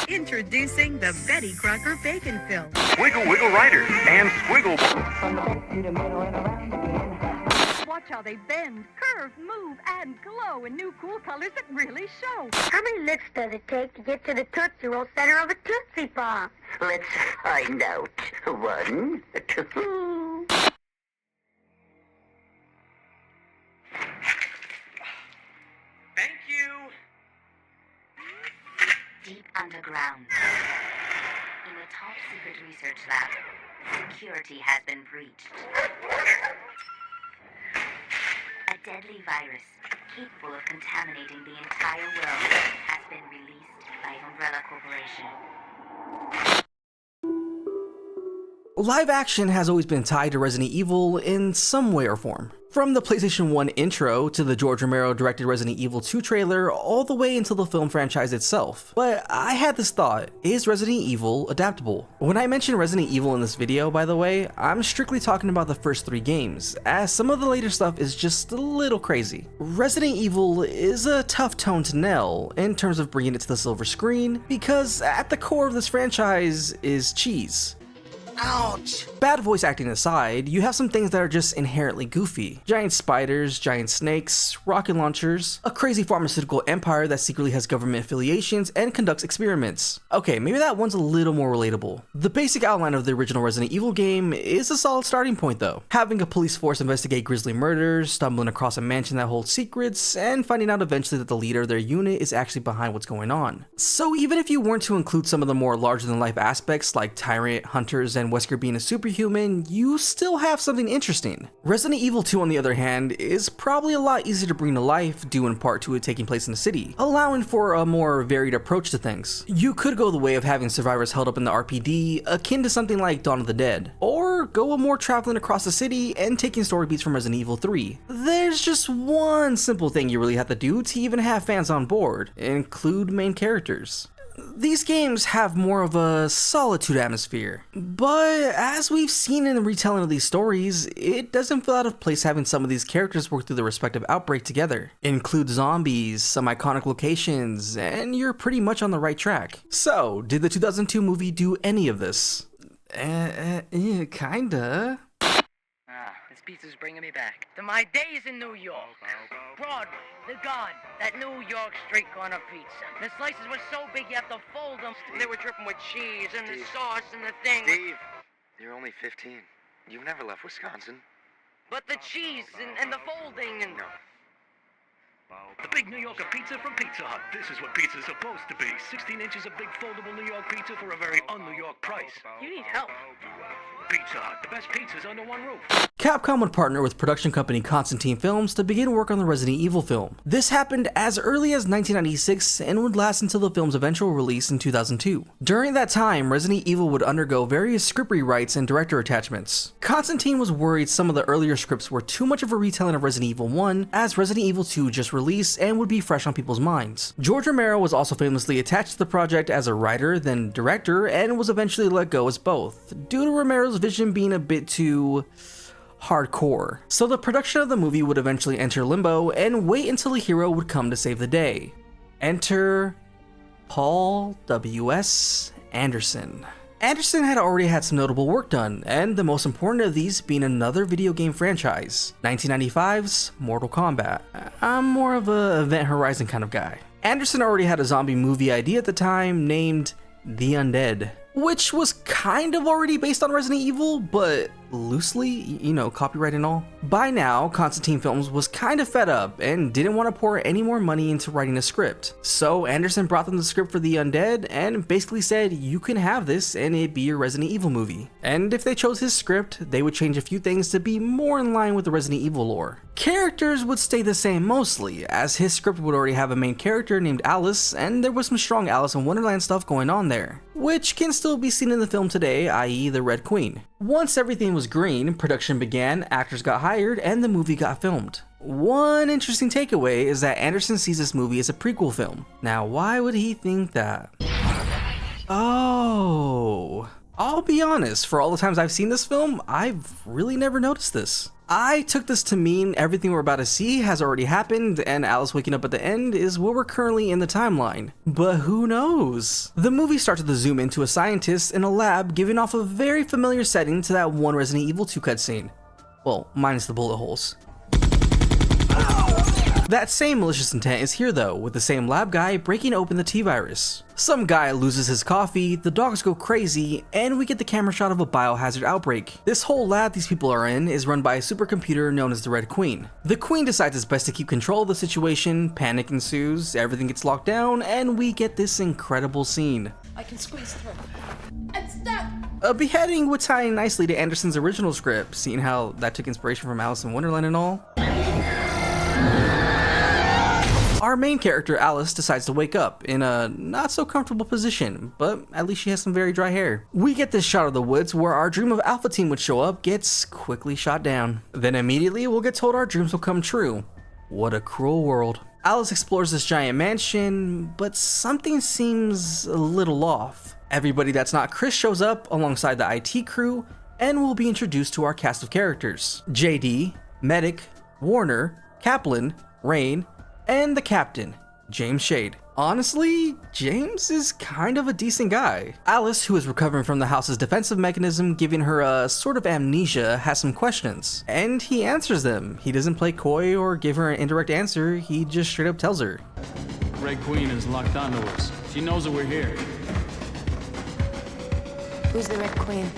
Introducing the Betty Crocker Bacon Film. Wiggle Wiggle Rider and Squiggle. Watch how they bend, curve, move, and glow in new cool colors that really show. How many licks does it take to get to the Tootsie Roll center of a Tootsie Pop? Let's find out. 1, 2... Thank you. Deep underground, in a top-secret research lab, security has been breached. A deadly virus, capable of contaminating the entire world, has been released by Umbrella Corporation. Live action has always been tied to Resident Evil in some way or form. From the PlayStation 1 intro to the George Romero directed Resident Evil 2 trailer, all the way until the film franchise itself. But I had this thought, is Resident Evil adaptable? When I mention Resident Evil in this video, by the way, I'm strictly talking about the first 3 games, as some of the later stuff is just a little crazy. Resident Evil is a tough tone to nail in terms of bringing it to the silver screen, because at the core of this franchise is cheese. Ouch! Bad voice acting aside, you have some things that are just inherently goofy. Giant spiders, giant snakes, rocket launchers, a crazy pharmaceutical empire that secretly has government affiliations and conducts experiments. Okay, maybe that one's a little more relatable. The basic outline of the original Resident Evil game is a solid starting point though. Having a police force investigate grisly murders, stumbling across a mansion that holds secrets, and finding out eventually that the leader of their unit is actually behind what's going on. So even if you weren't to include some of the more larger than life aspects like tyrant, hunters, and Wesker being a superhuman, you still have something interesting. Resident Evil 2 on the other hand is probably a lot easier to bring to life due in part to it taking place in the city, allowing for a more varied approach to things. You could go the way of having survivors held up in the RPD akin to something like Dawn of the Dead, or go a more traveling across the city and taking story beats from Resident Evil 3. There's just one simple thing you really have to do to even have fans on board: include main characters. These games have more of a solitude atmosphere, but as we've seen in the retelling of these stories, it doesn't feel out of place having some of these characters work through the respective outbreak together. Include zombies, some iconic locations, and you're pretty much on the right track. So, did the 2002 movie do any of this? Kinda. This pizza's bringing me back to my days in New York. Broadway, the Garden, that New York street corner pizza. The slices were so big you have to fold them. They were dripping with cheese and the sauce and the thing. Steve, you're only 15. You've never left Wisconsin. But the cheese and the folding and... No. The big New Yorker pizza from Pizza Hut. This is what pizza's supposed to be. 16 inches of big foldable New York pizza for a very un-New York price. You need help. Pizza Hut, the best pizzas under one roof. Capcom would partner with production company Constantine Films to begin work on the Resident Evil film. This happened as early as 1996 and would last until the film's eventual release in 2002. During that time, Resident Evil would undergo various script rewrites and director attachments. Constantine was worried some of the earlier scripts were too much of a retelling of Resident Evil 1, as Resident Evil 2 just released and would be fresh on people's minds. George Romero was also famously attached to the project as a writer, then director, and was eventually let go as both, due to Romero's vision being a bit too hardcore. So the production of the movie would eventually enter limbo and wait until a hero would come to save the day. Enter Paul W.S. Anderson. Anderson had already had some notable work done, and the most important of these being another video game franchise, 1995's Mortal Kombat. I'm more of a Event Horizon kind of guy. Anderson already had a zombie movie idea at the time named The Undead, which was kind of already based on Resident Evil, but loosely, you know, copyright and all. By now, Constantine Films was kind of fed up and didn't want to pour any more money into writing a script. So Anderson brought them the script for The Undead and basically said, you can have this and it'd be your Resident Evil movie. And if they chose his script, they would change a few things to be more in line with the Resident Evil lore. Characters would stay the same mostly, as his script would already have a main character named Alice, and there was some strong Alice in Wonderland stuff going on there, which can still be seen in the film today, i.e. the Red Queen. Once everything was green, production began, actors got hired, and the movie got filmed. One interesting takeaway is that Anderson sees this movie as a prequel film. Now, why would he think that? Oh, I'll be honest, for all the times I've seen this film, I've really never noticed this. I took this to mean everything we're about to see has already happened, and Alice waking up at the end is where we're currently in the timeline. But who knows? The movie starts with a zoom into a scientist in a lab giving off a very familiar setting to that one Resident Evil 2 cutscene. Well, minus the bullet holes. That same malicious intent is here though, with the same lab guy breaking open the T-virus. Some guy loses his coffee, the dogs go crazy, and we get the camera shot of a biohazard outbreak. This whole lab these people are in is run by a supercomputer known as the Red Queen. The Queen decides it's best to keep control of the situation, panic ensues, everything gets locked down, and we get this incredible scene. I can squeeze through. And stop! A beheading would tie in nicely to Anderson's original script, seeing how that took inspiration from Alice in Wonderland and all. Our main character, Alice, decides to wake up in a not so comfortable position, but at least she has some very dry hair. We get this shot of the woods where our dream of Alpha Team would show up gets quickly shot down. Then immediately we'll get told our dreams will come true. What a cruel world. Alice explores this giant mansion, but something seems a little off. Everybody that's not Chris shows up alongside the IT crew, and we'll be introduced to our cast of characters. JD, Medic, Warner, Kaplan, Rain, and the captain, James Shade. Honestly, James is kind of a decent guy. Alice, who is recovering from the house's defensive mechanism giving her a sort of amnesia, has some questions, and he answers them. He doesn't play coy or give her an indirect answer, he just straight up tells her. Red Queen is locked onto us. She knows that we're here. Who's the Red Queen?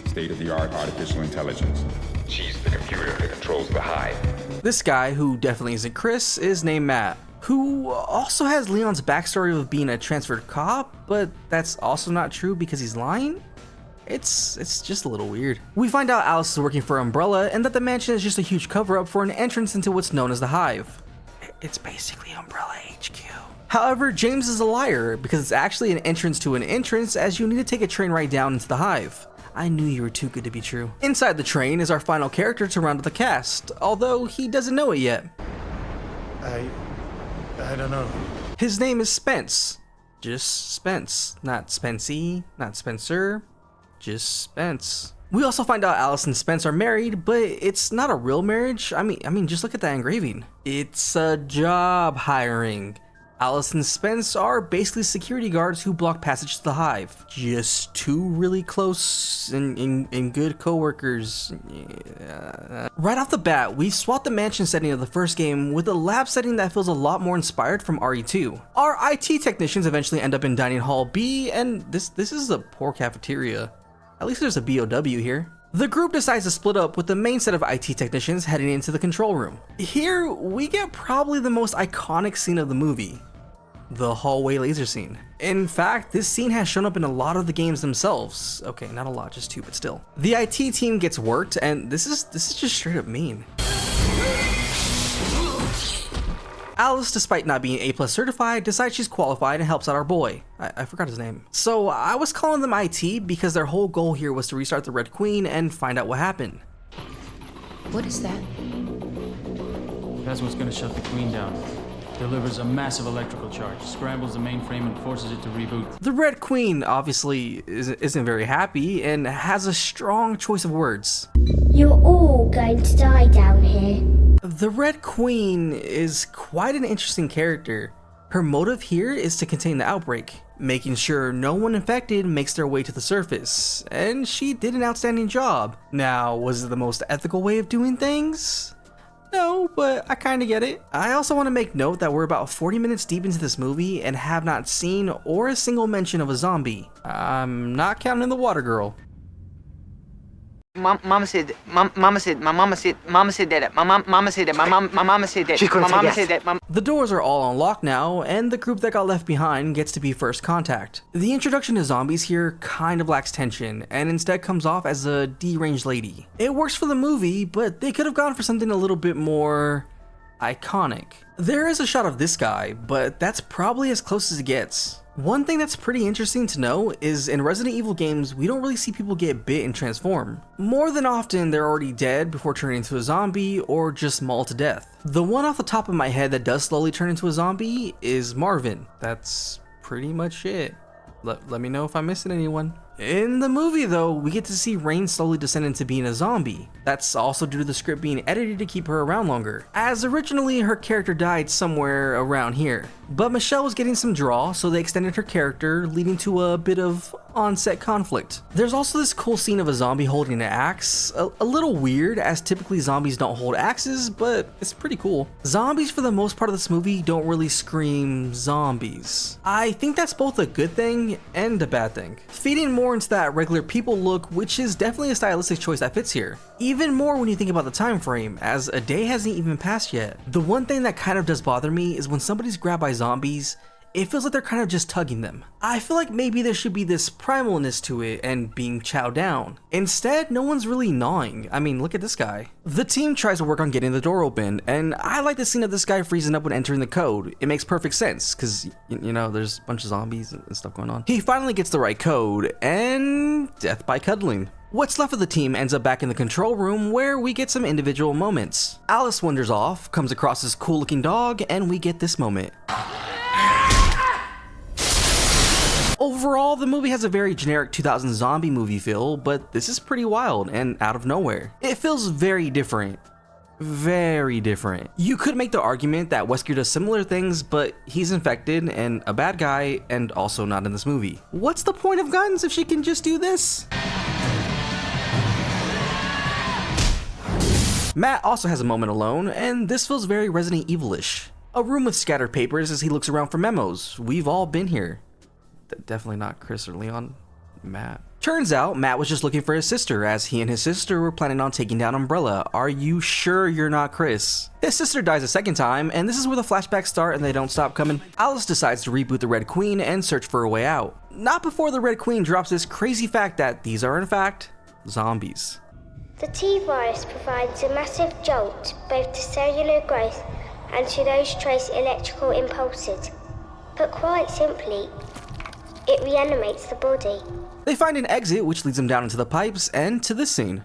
State-of-the-art artificial intelligence. She's the computer that controls the hive. This guy, who definitely isn't Chris, is named Matt, who also has Leon's backstory of being a transferred cop, but that's also not true because he's lying? It's just a little weird. We find out Alice is working for Umbrella and that the mansion is just a huge cover-up for an entrance into what's known as the Hive. It's basically Umbrella HQ. However, James is a liar because it's actually an entrance to an entrance, as you need to take a train ride down into the Hive. I knew you were too good to be true. Inside the train is our final character to round out the cast, although he doesn't know it yet. I don't know. His name is Spence. Just Spence. Not Spency, not Spencer, just Spence. We also find out Alice and Spence are married, but it's not a real marriage. I mean, just look at that engraving. It's a job hiring. Alice and Spence are basically security guards who block passage to the Hive. Just two really close and good co-workers. Yeah. Right off the bat, we swapped the mansion setting of the first game with a lab setting that feels a lot more inspired from RE2. Our IT technicians eventually end up in Dining Hall B, and this is a poor cafeteria. At least there's a BOW here. The group decides to split up with the main set of IT technicians heading into the control room. Here, we get probably the most iconic scene of the movie. The hallway laser scene. In fact, this scene has shown up in a lot of the games themselves. Okay, not a lot, just two, but still. The IT team gets worked, and this is just straight up mean. Alice, despite not being A+ certified, decides she's qualified and helps out our boy. I forgot his name. So I was calling them IT because their whole goal here was to restart the Red Queen and find out what happened. What is that? That's what's gonna shut the Queen down. Delivers a massive electrical charge, scrambles the mainframe and forces it to reboot. The Red Queen obviously isn't very happy and has a strong choice of words. You're all going to die down here. The Red Queen is quite an interesting character. Her motive here is to contain the outbreak, making sure no one infected makes their way to the surface, and she did an outstanding job. Now, was it the most ethical way of doing things? No, but I kinda get it. I also want to make note that we're about 40 minutes deep into this movie and have not seen or a single mention of a zombie. I'm not counting the water girl. Mama said that. My mama said that. My mama said that. My mama said that. The doors are all unlocked now, and the group that got left behind gets to be first contact. The introduction to zombies here kind of lacks tension, and instead comes off as a deranged lady. It works for the movie, but they could have gone for something a little bit more iconic. There is a shot of this guy, but that's probably as close as it gets. One thing that's pretty interesting to know is in Resident Evil games, we don't really see people get bit and transform. More than often, they're already dead before turning into a zombie or just mauled to death. The one off the top of my head that does slowly turn into a zombie is Marvin. That's pretty much it. Let me know if I'm missing anyone. In the movie though, we get to see Rain slowly descend into being a zombie. That's also due to the script being edited to keep her around longer, as originally her character died somewhere around here. But Michelle was getting some draw, so they extended her character, leading to a bit of on-set conflict. There's also this cool scene of a zombie holding an axe, a little weird as typically zombies don't hold axes, but it's pretty cool. Zombies for the most part of this movie don't really scream zombies. I think that's both a good thing and a bad thing. Feeding more into that regular people look, which is definitely a stylistic choice that fits here. Even more when you think about the time frame, as a day hasn't even passed yet. The one thing that kind of does bother me is when somebody's grabbed by zombies, it feels like they're kind of just tugging them. I feel like maybe there should be this primalness to it and being chowed down. Instead, no one's really gnawing. I mean, look at this guy. The team tries to work on getting the door open, and I like the scene of this guy freezing up when entering the code. It makes perfect sense, because, you know, there's a bunch of zombies and stuff going on. He finally gets the right code, and death by cuddling. What's left of the team ends up back in the control room where we get some individual moments. Alice wanders off, comes across this cool looking dog, and we get this moment. Overall, the movie has a very generic 2000s zombie movie feel, but this is pretty wild and out of nowhere. It feels very different. Very different. You could make the argument that Wesker does similar things, but he's infected and a bad guy and also not in this movie. What's the point of guns if she can just do this? Matt also has a moment alone, and this feels very Resident Evil-ish. A room with scattered papers as he looks around for memos. We've all been here. Definitely not Chris or Leon. Matt. Turns out Matt was just looking for his sister, as he and his sister were planning on taking down Umbrella. Are you sure you're not Chris? His sister dies a second time, and this is where the flashbacks start and they don't stop coming. Alice decides to reboot the Red Queen and search for a way out. Not before the Red Queen drops this crazy fact that these are in fact zombies. The T-virus provides a massive jolt both to cellular growth and to those trace electrical impulses. But quite simply, it reanimates the body. They find an exit which leads them down into the pipes and to this scene.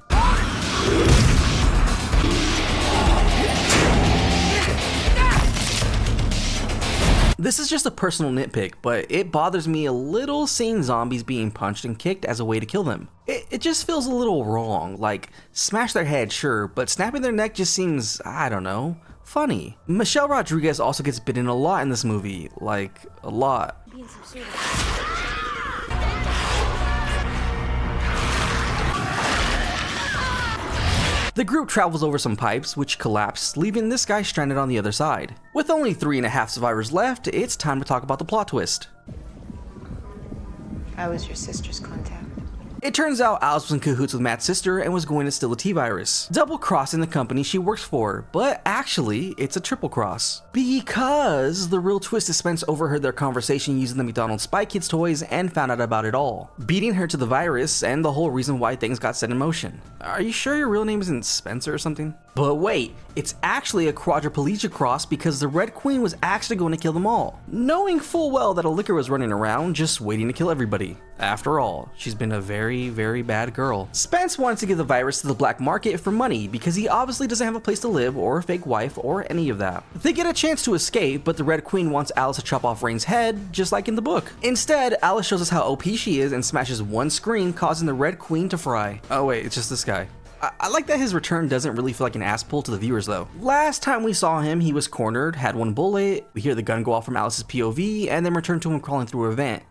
This is just a personal nitpick, but it bothers me a little seeing zombies being punched and kicked as a way to kill them. It just feels a little wrong, like smash their head, sure, but snapping their neck just seems, I don't know, funny. Michelle Rodriguez also gets bitten a lot in this movie, like a lot. The group travels over some pipes, which collapse, leaving this guy stranded on the other side. With only 3.5 survivors left, it's time to talk about the plot twist. How was your sister's contact? It turns out Alice was in cahoots with Matt's sister and was going to steal the T-virus, double-crossing the company she works for, but actually, it's a triple cross. Because the real twist is Spence overheard their conversation using the McDonald's Spy Kids toys and found out about it all, beating her to the virus and the whole reason why things got set in motion. Are you sure your real name isn't Spencer or something? But wait, it's actually a quadriplegic cross because the Red Queen was actually going to kill them all, knowing full well that a licker was running around just waiting to kill everybody. After all, she's been a very, very bad girl. Spence wanted to give the virus to the black market for money because he obviously doesn't have a place to live or a fake wife or any of that. They get a chance to escape, but the Red Queen wants Alice to chop off Rain's head, just like in the book. Instead, Alice shows us how OP she is and smashes one screen, causing the Red Queen to fry. Oh wait, it's just this guy. I like that his return doesn't really feel like an ass pull to the viewers though. Last time we saw him, he was cornered, had one bullet, we hear the gun go off from Alice's POV, and then return to him crawling through a vent.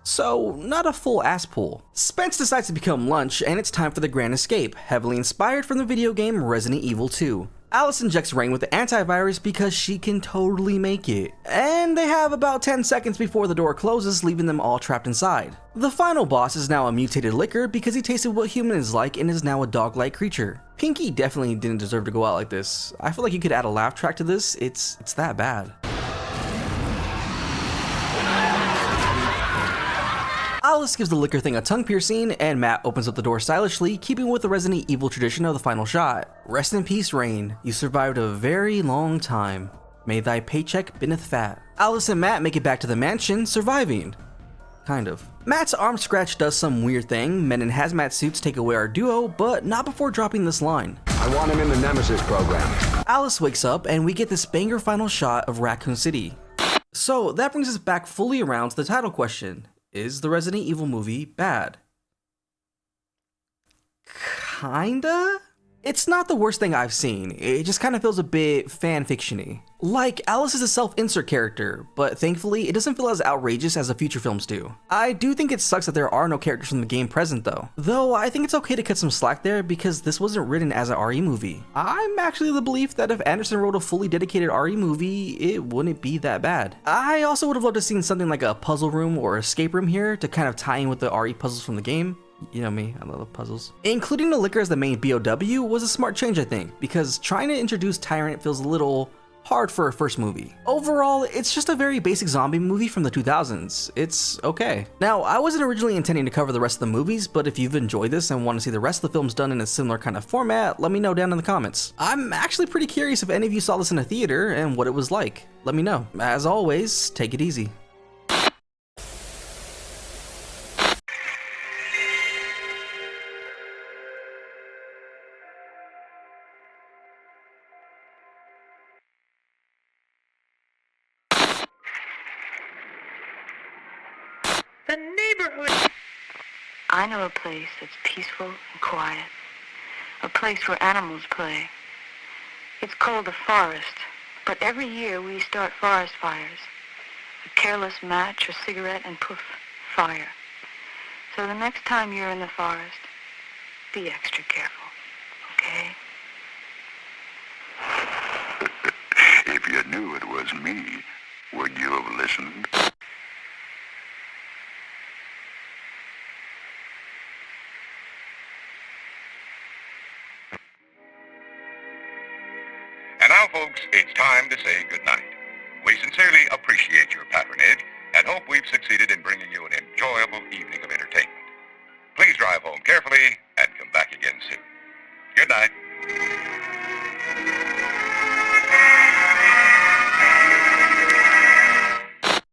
So, not a full ass pull. Spence decides to become lunch, and it's time for the grand escape, heavily inspired from the video game Resident Evil 2. Alice injects Rain with the antivirus because she can totally make it. And they have about 10 seconds before the door closes, leaving them all trapped inside. The final boss is now a mutated licker because he tasted what human is like and is now a dog-like creature. Pinky definitely didn't deserve to go out like this. I feel like you could add a laugh track to this, it's that bad. Alice gives the liquor thing a tongue piercing, and Matt opens up the door stylishly, keeping with the Resident Evil tradition of the final shot. Rest in peace, Rain. You survived a very long time. May thy paycheck beeneth fat. Alice and Matt make it back to the mansion, surviving. Kind of. Matt's arm scratch does some weird thing. Men in hazmat suits take away our duo, but not before dropping this line. I want him in the Nemesis program. Alice wakes up, and we get this banger final shot of Raccoon City. So that brings us back fully around to the title question. Is the Resident Evil movie bad? kinda? It's not the worst thing I've seen, it just kind of feels a bit fanfiction-y. Like, Alice is a self-insert character, but thankfully it doesn't feel as outrageous as the future films do. I do think it sucks that there are no characters from the game present though I think it's okay to cut some slack there because this wasn't written as an RE movie. I'm actually of the belief that if Anderson wrote a fully dedicated RE movie, it wouldn't be that bad. I also would have loved to have seen something like a puzzle room or escape room here to kind of tie in with the RE puzzles from the game. You know me, I love puzzles. Including the liquor as the main BOW was a smart change, I think, because trying to introduce Tyrant feels a little hard for a first movie. Overall, it's just a very basic zombie movie from the 2000s. It's okay. Now, I wasn't originally intending to cover the rest of the movies, but if you've enjoyed this and want to see the rest of the films done in a similar kind of format, let me know down in the comments. I'm actually pretty curious if any of you saw this in a theater and what it was like. Let me know. As always, take it easy. The neighborhood. I know a place that's peaceful and quiet. A place where animals play. It's called the forest, but every year we start forest fires. A careless match or cigarette and poof, fire. So the next time you're in the forest, be extra careful, okay? If you knew it was me, would you have listened? And now, folks, it's time to say goodnight. We sincerely appreciate your patronage and hope we've succeeded in bringing you an enjoyable evening